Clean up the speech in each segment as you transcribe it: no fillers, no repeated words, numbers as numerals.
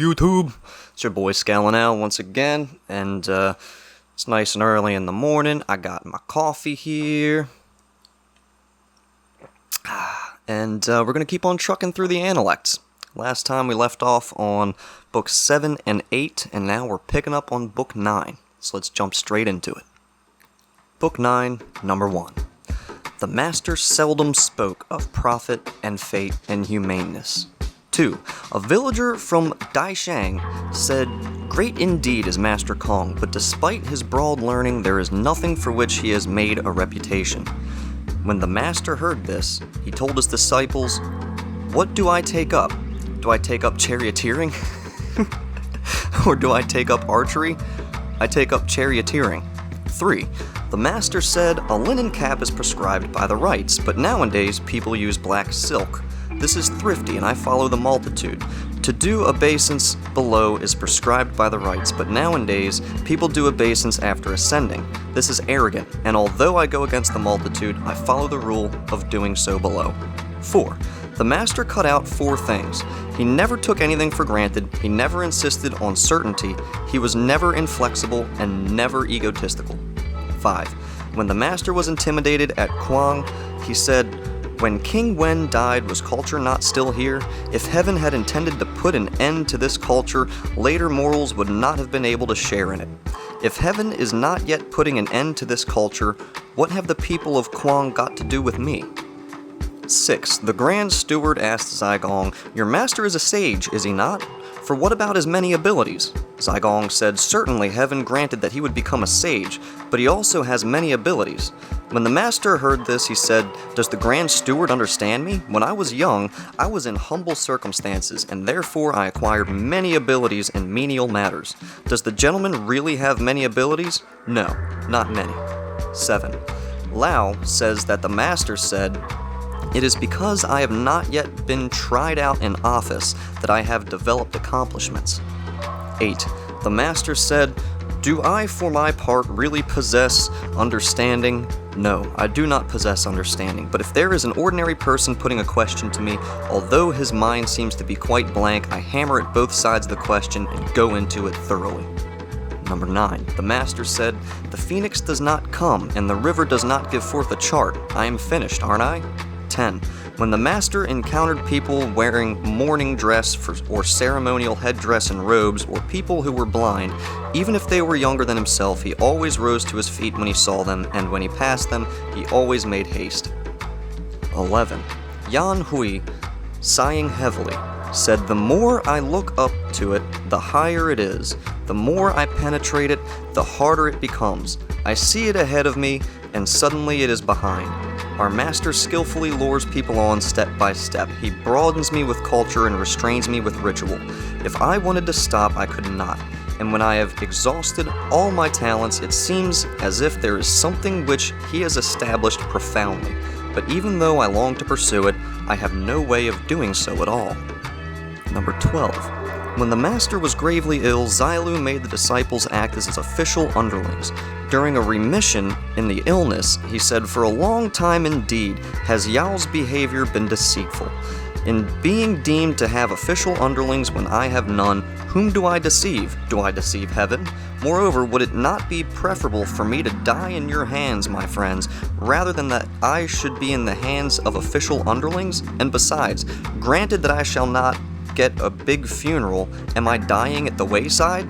YouTube. It's your boy ScowlingAl once again, and it's nice and early in the morning. I got my coffee here, and we're going to keep on trucking through the Analects. Last time we left off on books 7 and 8, and now we're picking up on book 9. So let's jump straight into it. Book 9, number 1. The master seldom spoke of profit and fate and humaneness. 2. A villager from Daishang said, "Great indeed is Master Kong, but despite his broad learning, there is nothing for which he has made a reputation." When the master heard this, he told his disciples, "What do I take up? Do I take up charioteering? Or do I take up archery? I take up charioteering." 3. The master said, "A linen cap is prescribed by the rites, but nowadays people use black silk. This is thrifty, and I follow the multitude. To do obeisance below is prescribed by the rites, but nowadays people do obeisance after ascending. This is arrogant, and although I go against the multitude, I follow the rule of doing so below." 4. The master cut out 4 things. He never took anything for granted, he never insisted on certainty, he was never inflexible, and never egotistical. 5. When the master was intimidated at Kwang, he said, "When King Wen died, was culture not still here? If heaven had intended to put an end to this culture, later mortals would not have been able to share in it. If heaven is not yet putting an end to this culture, what have the people of Kwang got to do with me?" 6. The Grand Steward asked Zygong, "Your master is a sage, is he not? For what about his many abilities?" Zygong said, "Certainly heaven granted that he would become a sage, but he also has many abilities." When the master heard this, he said, "Does the Grand Steward understand me? When I was young, I was in humble circumstances, and therefore I acquired many abilities in menial matters. Does the gentleman really have many abilities? No, not many." 7. Lao says that the master said, "It is because I have not yet been tried out in office that I have developed accomplishments." 8. The master said, "Do I for my part really possess understanding? No, I do not possess understanding, but if there is an ordinary person putting a question to me, although his mind seems to be quite blank, I hammer at both sides of the question and go into it thoroughly." Number 9. The master said, "The phoenix does not come, and the river does not give forth a chart. I am finished, aren't I?" 10. When the master encountered people wearing mourning dress or ceremonial headdress and robes, or people who were blind, even if they were younger than himself, he always rose to his feet when he saw them, and when he passed them, he always made haste. 11. Yan Hui, sighing heavily, said, "The more I look up to it, the higher it is. The more I penetrate it, the harder it becomes. I see it ahead of me, and suddenly it is behind. Our master skillfully lures people on step by step. He broadens me with culture and restrains me with ritual. If I wanted to stop, I could not. And when I have exhausted all my talents, it seems as if there is something which he has established profoundly. But even though I long to pursue it, I have no way of doing so at all." Number 12. When the master was gravely ill, Xilu made the disciples act as his official underlings. During a remission in the illness, he said, "For a long time indeed has Yao's behavior been deceitful. In being deemed to have official underlings when I have none, whom do I deceive? Do I deceive heaven? Moreover, would it not be preferable for me to die in your hands, my friends, rather than that I should be in the hands of official underlings? And besides, granted that I shall not get a big funeral, am I dying at the wayside?"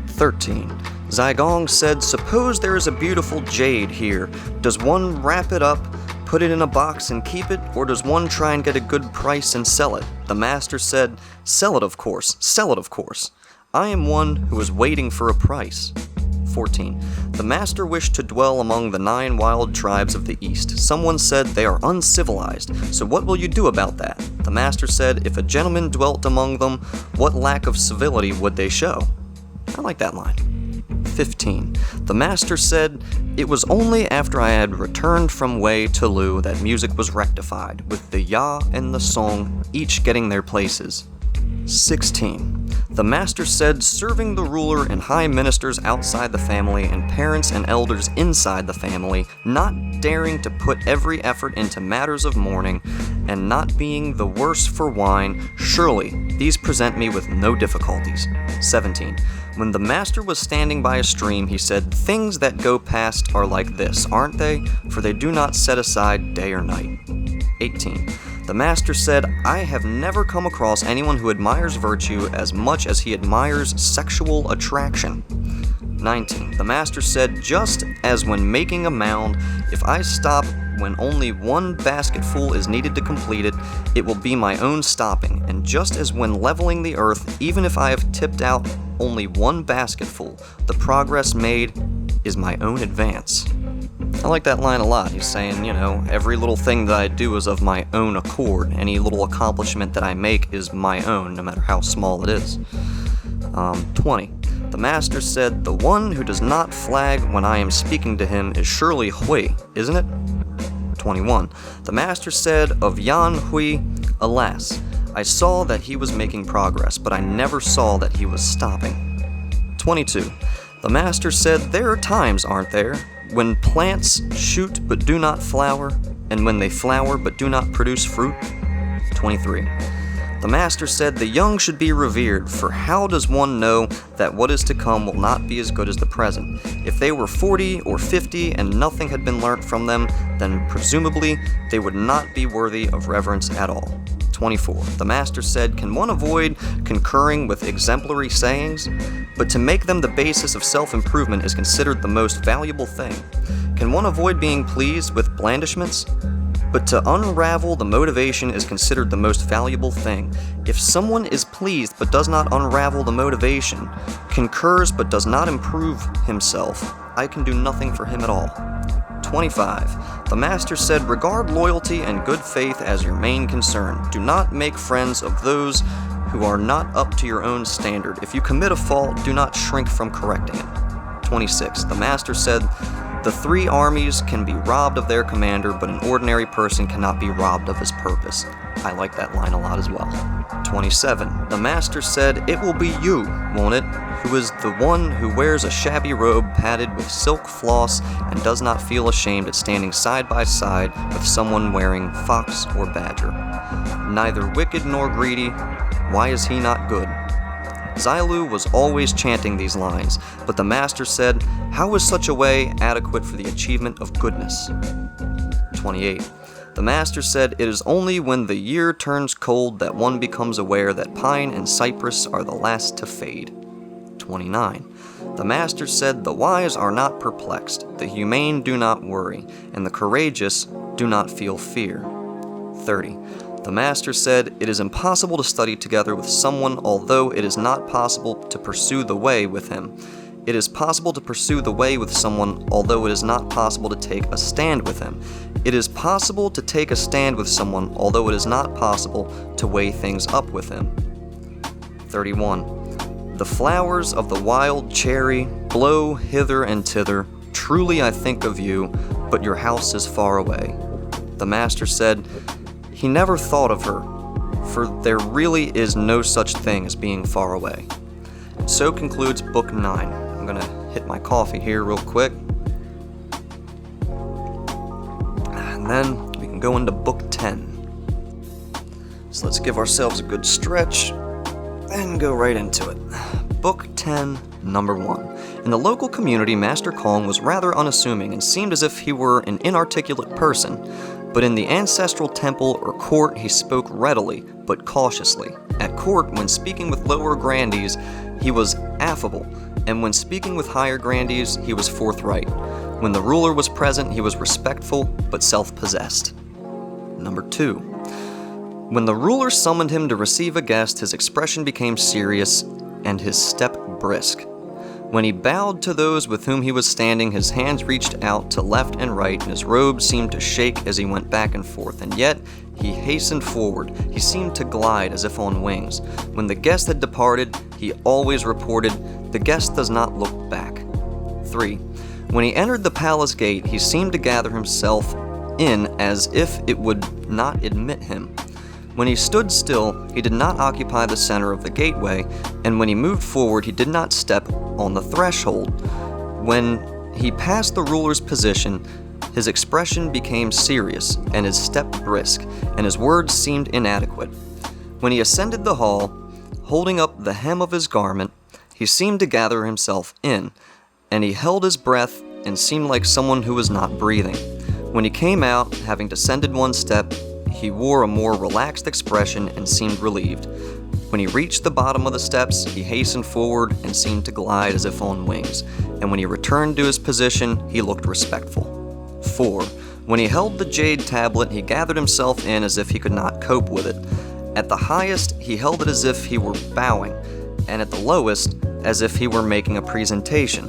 13. Zygong said, "Suppose there is a beautiful jade here. Does one wrap it up, put it in a box and keep it, or does one try and get a good price and sell it?" The master said, "Sell it, of course, sell it, of course. I am one who is waiting for a price." 14. The master wished to dwell among the 9 wild tribes of the east. Someone said, "They are uncivilized, so what will you do about that?" The master said, "If a gentleman dwelt among them, what lack of civility would they show?" I like that line. 15. The master said, "It was only after I had returned from Wei to Lu that music was rectified, with the Ya and the Song each getting their places." 16. The master said, "Serving the ruler and high ministers outside the family and parents and elders inside the family, not daring to put every effort into matters of mourning, and not being the worse for wine, surely these present me with no difficulties." 17. When the master was standing by a stream, he said, "Things that go past are like this, aren't they? For they do not set aside day or night." 18. The master said, "I have never come across anyone who admires virtue as much as he admires sexual attraction." 19. The master said, "Just as when making a mound, if I stop when only one basketful is needed to complete it, it will be my own stopping, and just as when leveling the earth, even if I have tipped out only one basketful, the progress made is my own advance." I like that line a lot. He's saying, every little thing that I do is of my own accord. Any little accomplishment that I make is my own, no matter how small it is. 20. The master said, "The one who does not flag when I am speaking to him is surely Hui, isn't it?" 21. The master said of Yan Hui, "Alas, I saw that he was making progress, but I never saw that he was stopping." 22. The master said, "There are times, aren't there, when plants shoot but do not flower, and when they flower but do not produce fruit?" 23. The master said, "The young should be revered, for how does one know that what is to come will not be as good as the present? If they were 40 or 50 and nothing had been learnt from them, then presumably they would not be worthy of reverence at all." 24. The master said, "Can one avoid concurring with exemplary sayings? But to make them the basis of self-improvement is considered the most valuable thing. Can one avoid being pleased with blandishments? But to unravel the motivation is considered the most valuable thing. If someone is pleased but does not unravel the motivation, concurs but does not improve himself, I can do nothing for him at all." 25. The master said, "Regard loyalty and good faith as your main concern. Do not make friends of those who are not up to your own standard. If you commit a fault, do not shrink from correcting it." 26. The master said, "The three armies can be robbed of their commander, but an ordinary person cannot be robbed of his purpose." I like that line a lot as well. 27. The master said, "It will be you, won't it, who is the one who wears a shabby robe padded with silk floss and does not feel ashamed at standing side by side with someone wearing fox or badger. Neither wicked nor greedy, why is he not good?" Xilu was always chanting these lines, but the master said, "How is such a way adequate for the achievement of goodness?" 28. The master said, "It is only when the year turns cold that one becomes aware that pine and cypress are the last to fade." 29. The master said, "The wise are not perplexed, the humane do not worry, and the courageous do not feel fear." 30. The master said, "It is impossible to study together with someone, although it is not possible to pursue the way with him. It is possible to pursue the way with someone, although it is not possible to take a stand with him. It is possible to take a stand with someone, although it is not possible to weigh things up with him." 31. The flowers of the wild cherry blow hither and thither. Truly I think of you, but your house is far away." The master said, "He never thought of her, for there really is no such thing as being far away." And so concludes Book 9. I'm going to hit my coffee here real quick. And then we can go into Book 10. So let's give ourselves a good stretch and go right into it. Book 10, Number 1. In the local community, Master Kong was rather unassuming and seemed as if he were an inarticulate person. But in the ancestral temple or court, he spoke readily, but cautiously. At court, when speaking with lower grandees, he was affable, and when speaking with higher grandees, he was forthright. When the ruler was present, he was respectful, but self-possessed. Number 2. When the ruler summoned him to receive a guest, his expression became serious, and his step brisk. When he bowed to those with whom he was standing, his hands reached out to left and right, and his robe seemed to shake as he went back and forth, and yet he hastened forward. He seemed to glide as if on wings. When the guest had departed, he always reported, "The guest does not look back." 3. When he entered the palace gate, he seemed to gather himself in as if it would not admit him. When he stood still, he did not occupy the center of the gateway, and when he moved forward, he did not step on the threshold. When he passed the ruler's position, his expression became serious, and his step brisk, and his words seemed inadequate. When he ascended the hall, holding up the hem of his garment, he seemed to gather himself in, and he held his breath and seemed like someone who was not breathing. When he came out, having descended one step, he wore a more relaxed expression and seemed relieved. When he reached the bottom of the steps, he hastened forward and seemed to glide as if on wings, and when he returned to his position, he looked respectful. 4. When he held the jade tablet, he gathered himself in as if he could not cope with it. At the highest, he held it as if he were bowing, and at the lowest, as if he were making a presentation.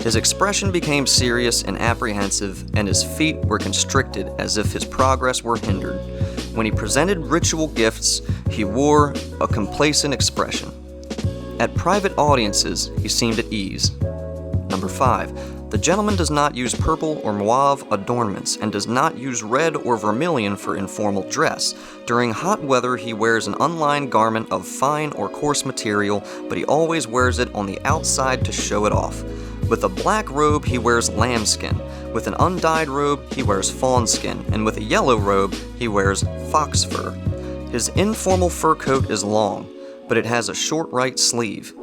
His expression became serious and apprehensive, and his feet were constricted as if his progress were hindered. When he presented ritual gifts, he wore a complacent expression. At private audiences, he seemed at ease. Number 5. The gentleman does not use purple or mauve adornments, and does not use red or vermilion for informal dress. During hot weather, he wears an unlined garment of fine or coarse material, but he always wears it on the outside to show it off. With a black robe, he wears lambskin. With an undyed robe, he wears fawn skin, and with a yellow robe, he wears fox fur. His informal fur coat is long, but it has a short right sleeve.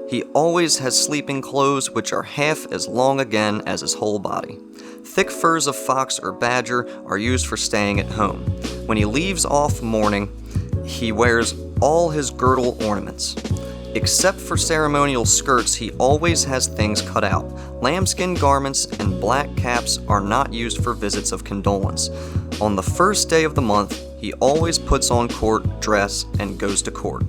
He always has sleeping clothes which are half as long again as his whole body. Thick furs of fox or badger are used for staying at home. When he leaves off mourning, he wears all his girdle ornaments. Except for ceremonial skirts, he always has things cut out. Lambskin garments and black caps are not used for visits of condolence. On the first day of the month, he always puts on court dress and goes to court.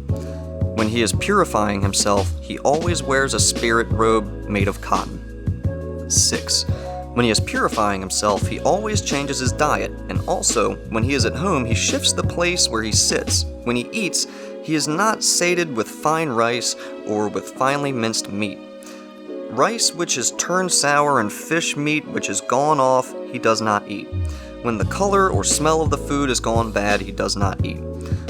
When he is purifying himself, he always wears a spirit robe made of cotton. 6. When he is purifying himself, he always changes his diet, and also, when he is at home, he shifts the place where he sits. When he eats, he is not sated with fine rice or with finely minced meat. Rice which is turned sour and fish meat which is gone off, he does not eat. When the color or smell of the food is gone bad, he does not eat.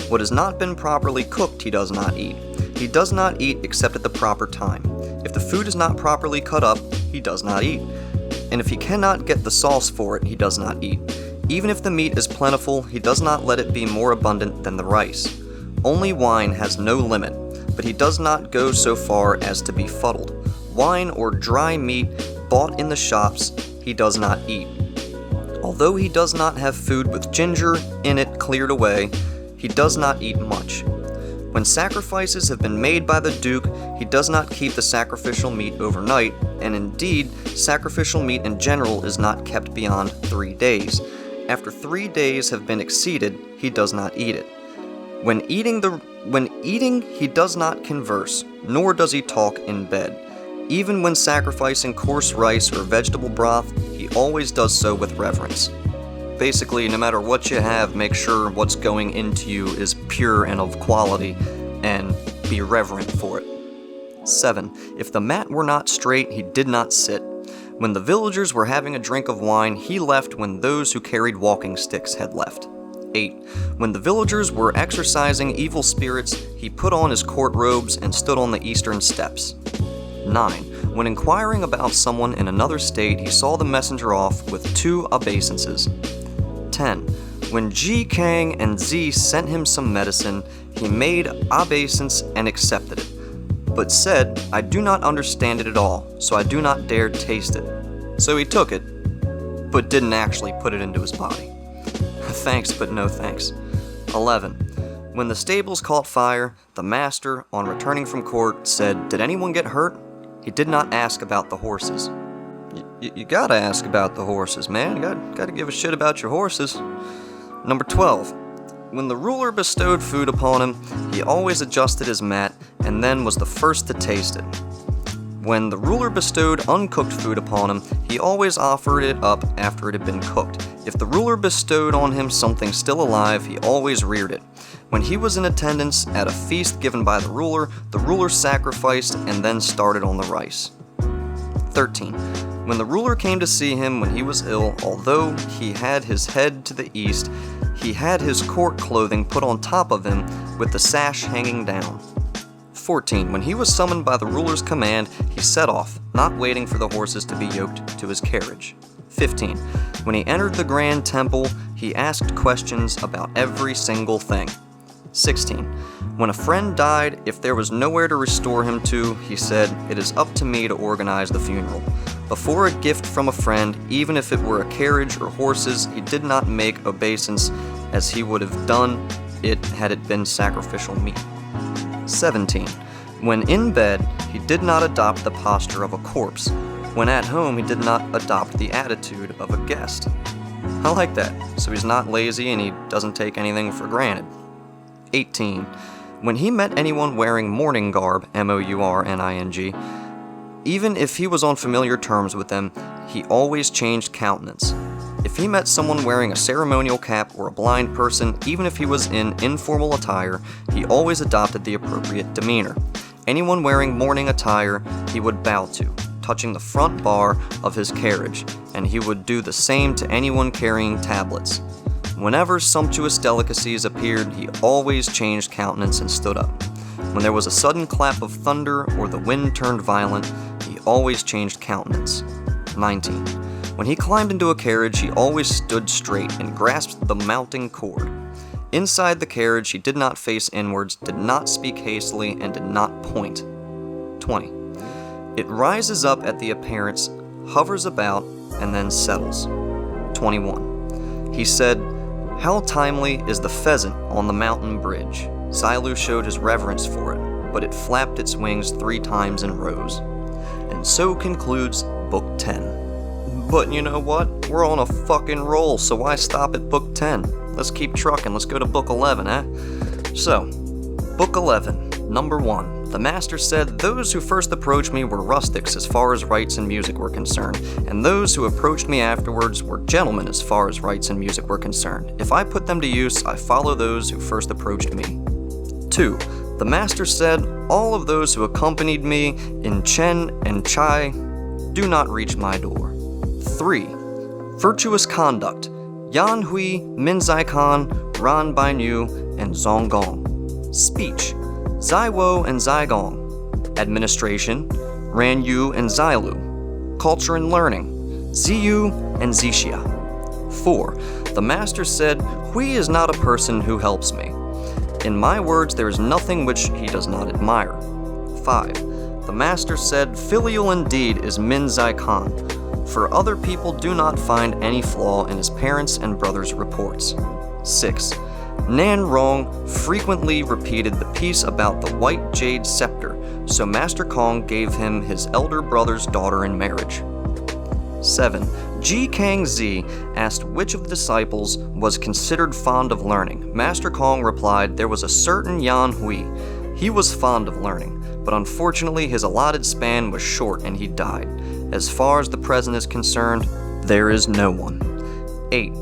What has not been properly cooked, he does not eat. He does not eat except at the proper time. If the food is not properly cut up, he does not eat. And if he cannot get the sauce for it, he does not eat. Even if the meat is plentiful, he does not let it be more abundant than the rice. Only wine has no limit, but he does not go so far as to be fuddled. Wine or dry meat bought in the shops, he does not eat. Although he does not have food with ginger in it cleared away, he does not eat much. When sacrifices have been made by the Duke, he does not keep the sacrificial meat overnight, and indeed, sacrificial meat in general is not kept beyond 3 days. After 3 days have been exceeded, he does not eat it. When eating, he does not converse, nor does he talk in bed. Even when sacrificing coarse rice or vegetable broth, he always does so with reverence. Basically, no matter what you have, make sure what's going into you is pure and of quality, and be reverent for it. 7. If the mat were not straight, he did not sit. When the villagers were having a drink of wine, he left when those who carried walking sticks had left. 8. When the villagers were exorcising evil spirits, he put on his court robes and stood on the eastern steps. 9. When inquiring about someone in another state, he saw the messenger off with 2 obeisances. 10. When Ji Kang and Zi sent him some medicine, he made obeisance and accepted it, but said, "I do not understand it at all, so I do not dare taste it." So he took it, but didn't actually put it into his body. Thanks, but no thanks. 11. When the stables caught fire, the master, on returning from court, said, "Did anyone get hurt?" He did not ask about the horses. You gotta ask about the horses, man. You gotta give a shit about your horses. Number 12. When the ruler bestowed food upon him, he always adjusted his mat and then was the first to taste it. When the ruler bestowed uncooked food upon him, he always offered it up after it had been cooked. If the ruler bestowed on him something still alive, he always reared it. When he was in attendance at a feast given by the ruler sacrificed and then started on the rice. 13. When the ruler came to see him when he was ill, although he had his head to the east, he had his court clothing put on top of him, with the sash hanging down. 14. When he was summoned by the ruler's command, he set off, not waiting for the horses to be yoked to his carriage. 15. When he entered the grand temple, he asked questions about every single thing. 16. When a friend died, if there was nowhere to restore him to, he said, "It is up to me to organize the funeral." Before a gift from a friend, even if it were a carriage or horses, he did not make obeisance as he would have done it had it been sacrificial meat. 17. When in bed, he did not adopt the posture of a corpse. When at home, he did not adopt the attitude of a guest. I like that. So he's not lazy and he doesn't take anything for granted. 18. When he met anyone wearing mourning garb, mourning, even if he was on familiar terms with them, he always changed countenance. If he met someone wearing a ceremonial cap or a blind person, even if he was in informal attire, he always adopted the appropriate demeanor. Anyone wearing mourning attire, he would bow to, touching the front bar of his carriage, and he would do the same to anyone carrying tablets. Whenever sumptuous delicacies appeared, he always changed countenance and stood up. When there was a sudden clap of thunder or the wind turned violent, he always changed countenance. 19. When he climbed into a carriage, he always stood straight and grasped the mounting cord. Inside the carriage, he did not face inwards, did not speak hastily, and did not point. 20. It rises up at the appearance, hovers about, and then settles. 21. He said, "How timely is the pheasant on the mountain bridge." Xilu showed his reverence for it, but it flapped its wings 3 times and rose. And so concludes Book 10. But you know what? We're on a fucking roll, so why stop at Book 10? Let's keep trucking. Let's go to Book 11, eh? So, Book 11, Number 1. The master said, "Those who first approached me were rustics as far as rites and music were concerned, and those who approached me afterwards were gentlemen as far as rites and music were concerned. If I put them to use, I follow those who first approached me." 2. The master said, "All of those who accompanied me in Chen and Chai do not reach my door." 3. Virtuous conduct. Yan Hui, Min Zai Kan, Ran Bai Nu, and Zonggong. Speech. Zai Wo and Zai Gong. Administration. Ran Yu and Xilu. Culture and learning. Ziyu and Zixia. 4. The master said, "Hui is not a person who helps me. In my words, there is nothing which he does not admire." 5. The master said, "Filial indeed is Min Zai Kan, for other people do not find any flaw in his parents' and brothers' reports." 6. Nan Rong frequently repeated the piece about the white jade scepter, so Master Kong gave him his elder brother's daughter in marriage. 7. Ji Kang Zi asked which of the disciples was considered fond of learning. Master Kong replied there was a certain Yan Hui. He was fond of learning, but unfortunately his allotted span was short and he died. As far as the present is concerned, there is no one. 8.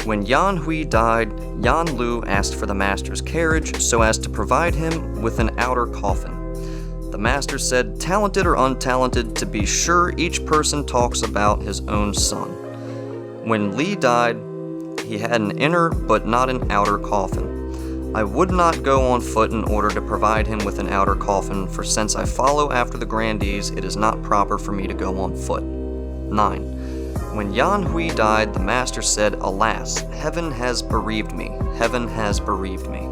When Yan Hui died, Yan Lu asked for the master's carriage so as to provide him with an outer coffin. The master said, "Talented or untalented, to be sure each person talks about his own son." When Li died, he had an inner but not an outer coffin. I would not go on foot in order to provide him with an outer coffin, for since I follow after the grandees, it is not proper for me to go on foot. 9. When Yan Hui died, the master said, "Alas, heaven has bereaved me, heaven has bereaved me."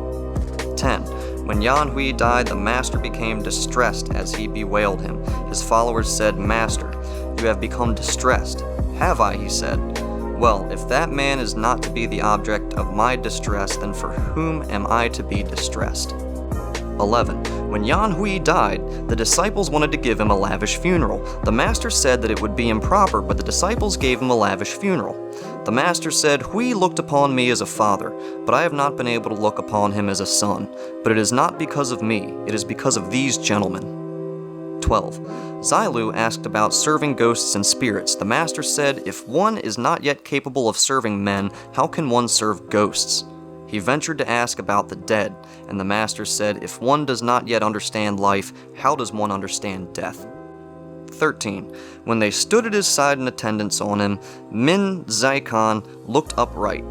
10. When Yan Hui died, the master became distressed as he bewailed him. His followers said, "Master, you have become distressed." "Have I?" he said. "Well, if that man is not to be the object of my distress, then for whom am I to be distressed?" 11. When Yan Hui died, the disciples wanted to give him a lavish funeral. The master said that it would be improper, but the disciples gave him a lavish funeral. The master said, "Hui looked upon me as a father, but I have not been able to look upon him as a son. But it is not because of me, it is because of these gentlemen." 12. Xilu asked about serving ghosts and spirits. The master said, "If one is not yet capable of serving men, how can one serve ghosts?" He ventured to ask about the dead, and the master said, "If one does not yet understand life, how does one understand death?" 13. When they stood at his side in attendance on him, Min Zaikan looked upright.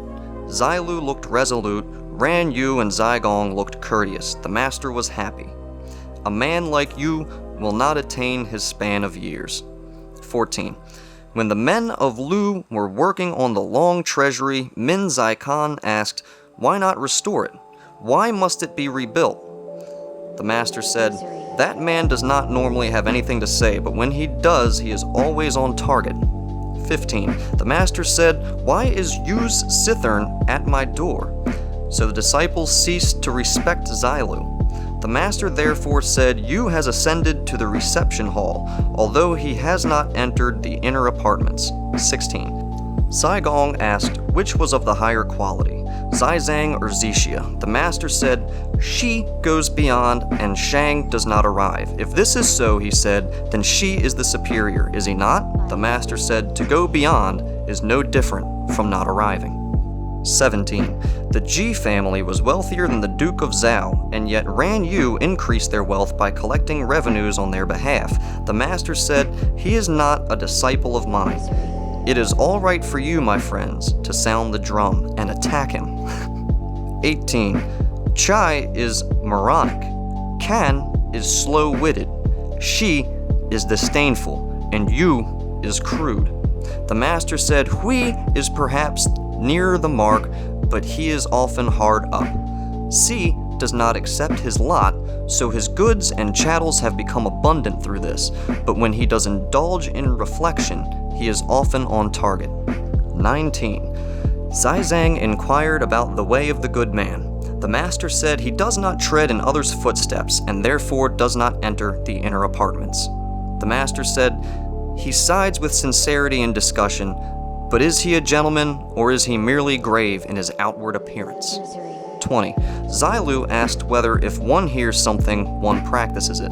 Zailu looked resolute. Ran Yu and Zigong looked courteous. The master was happy. A man like you will not attain his span of years. 14. When the men of Lu were working on the long treasury, Min Zaikan asked, "Why not restore it? Why must it be rebuilt?" The master said, "That man does not normally have anything to say, but when he does, he is always on target." 15. The master said, "Why is Yu's cithern at my door?" So the disciples ceased to respect Zailu. The master therefore said, "Yu has ascended to the reception hall, although he has not entered the inner apartments." 16. Zigong asked which was of the higher quality, Zizang or Zixia. The master said, "She goes beyond and Shang does not arrive. If this is so," he said, "then she is the superior, is he not?" The master said, "To go beyond is no different from not arriving." 17. The Ji family was wealthier than the Duke of Zhao, and yet Ran Yu increased their wealth by collecting revenues on their behalf. The master said, "He is not a disciple of mine. It is all right for you, my friends, to sound the drum and attack him." 18. Chai is moronic. Kan is slow-witted. She is disdainful, and Yu is crude. The master said, "Hui is perhaps near the mark, but he is often hard up. Si does not accept his lot, so his goods and chattels have become abundant through this, but when he does indulge in reflection, he is often on target." 19. Zizang inquired about the way of the good man. The master said he does not tread in others' footsteps, and therefore does not enter the inner apartments. The master said, "He sides with sincerity in discussion, but is he a gentleman, or is he merely grave in his outward appearance?" 20. Zailu asked whether if one hears something, one practices it.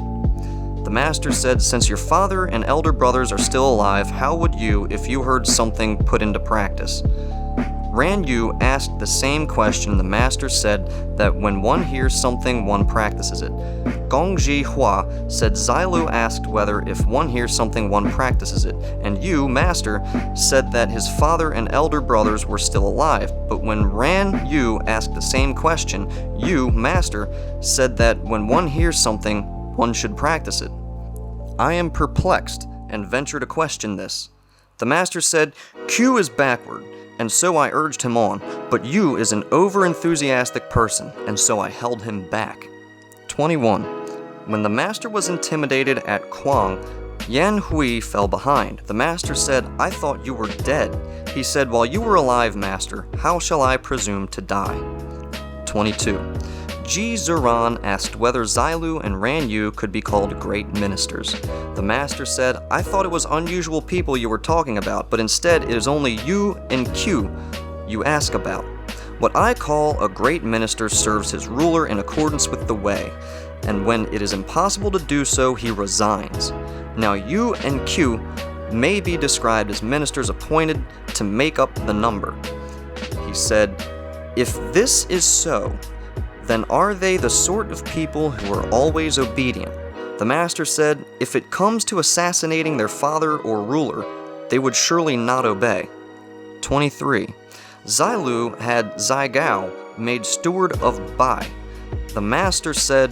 The master said, "Since your father and elder brothers are still alive, how would you, if you heard something, put into practice?" Ran Yu asked the same question. The master said that when one hears something, one practices it. Gongji Hua said Zailu asked whether if one hears something, one practices it, and Yu, master, said that his father and elder brothers were still alive. But when Ran Yu asked the same question, Yu, master, said that when one hears something, one should practice it. I am perplexed and venture to question this. The master said, "Q is backward, and so I urged him on, but Yu is an over-enthusiastic person, and so I held him back." 21. When the master was intimidated at Kuang, Yan Hui fell behind. The master said, "I thought you were dead." He said, "While you were alive, master, how shall I presume to die?" 22. Ji Zuran asked whether Zailu and Ran Yu could be called great ministers. The master said, "I thought it was unusual people you were talking about, but instead it is only Yu and Q you ask about. What I call a great minister serves his ruler in accordance with the way, and when it is impossible to do so, he resigns. Now Yu and Q may be described as ministers appointed to make up the number." He said, "If this is so, then are they the sort of people who are always obedient?" The master said, "If it comes to assassinating their father or ruler, they would surely not obey." 23. Zailu had Zigao made steward of Bai. The master said,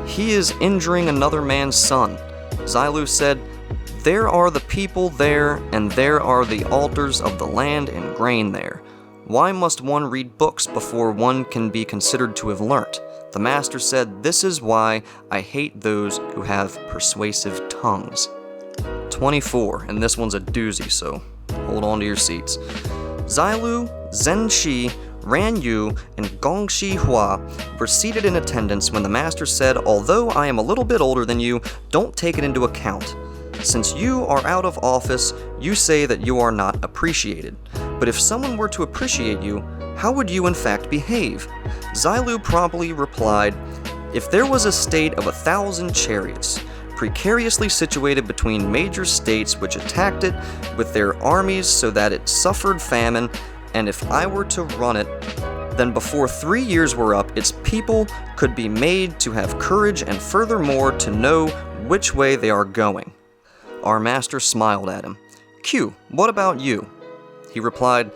"He is injuring another man's son." Zailu said, "There are the people there, and there are the altars of the land and grain there. Why must one read books before one can be considered to have learnt?" The master said, "This is why I hate those who have persuasive tongues." 24, and this one's a doozy, so hold on to your seats. Zailu, Zhenxi, Ran Yu, and Gongxi Hua were seated in attendance when the master said, "Although I am a little bit older than you, don't take it into account. Since you are out of office, you say that you are not appreciated. But if someone were to appreciate you, how would you in fact behave?" Zailu promptly replied, "If there was a state of 1,000 chariots, precariously situated between major states which attacked it with their armies so that it suffered famine, and if I were to run it, then before 3 years were up, its people could be made to have courage and furthermore to know which way they are going. Our master smiled at him. Q, what about you? He replied,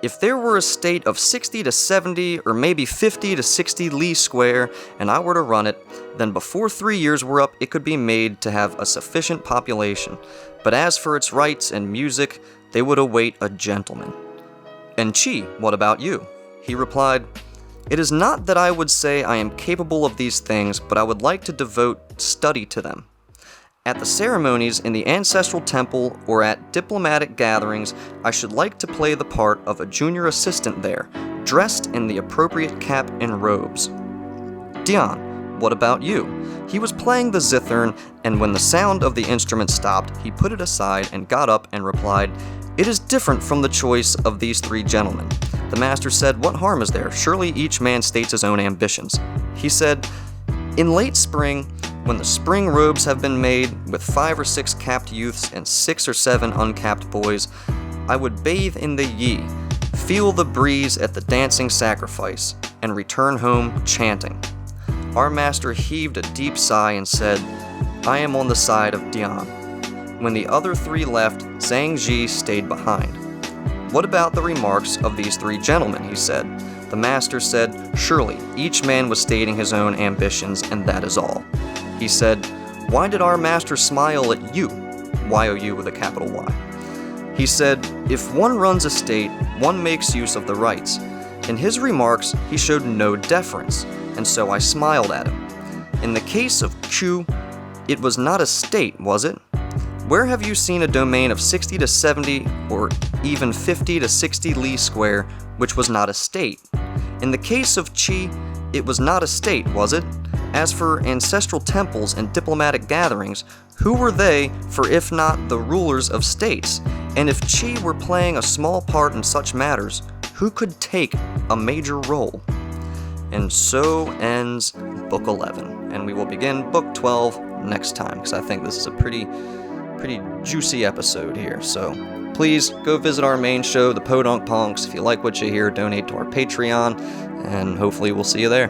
if there were a state of 60 to 70 or maybe 50 to 60 li square and I were to run it, then before 3 years were up it could be made to have a sufficient population. But as for its rights and music, they would await a gentleman. And Chi, what about you? He replied, it is not that I would say I am capable of these things, but I would like to devote study to them. At the ceremonies in the ancestral temple or at diplomatic gatherings, I should like to play the part of a junior assistant there, dressed in the appropriate cap and robes. Dion, what about you? He was playing the zithern, and when the sound of the instrument stopped, he put it aside and got up and replied, it is different from the choice of these 3 gentlemen. The master said, what harm is there? Surely each man states his own ambitions. He said, in late spring, when the spring robes have been made, with 5 or 6 capped youths and 6 or 7 uncapped boys, I would bathe in the Yi, feel the breeze at the dancing sacrifice, and return home chanting. Our master heaved a deep sigh and said, I am on the side of Dian. When the other 3 left, Zhang Ji stayed behind. What about the remarks of these 3 gentlemen, he said. The master said, surely each man was stating his own ambitions, and that is all. He said, why did our master smile at you? Y-O-U with a capital Y. He said, if one runs a state, one makes use of the rights. In his remarks, he showed no deference, and so I smiled at him. In the case of Chu, it was not a state, was it? Where have you seen a domain of 60 to 70 or even 50 to 60 li square, which was not a state? In the case of Qi, it was not a state, was it? As for ancestral temples and diplomatic gatherings, who were they for if not the rulers of states? And if Qi were playing a small part in such matters, who could take a major role? And so ends Book 11, and we will begin Book 12 next time, because I think this is a pretty juicy episode here. So please go visit our main show, the Podunk Punks. If you like what you hear, donate to our Patreon, and hopefully we'll see you there.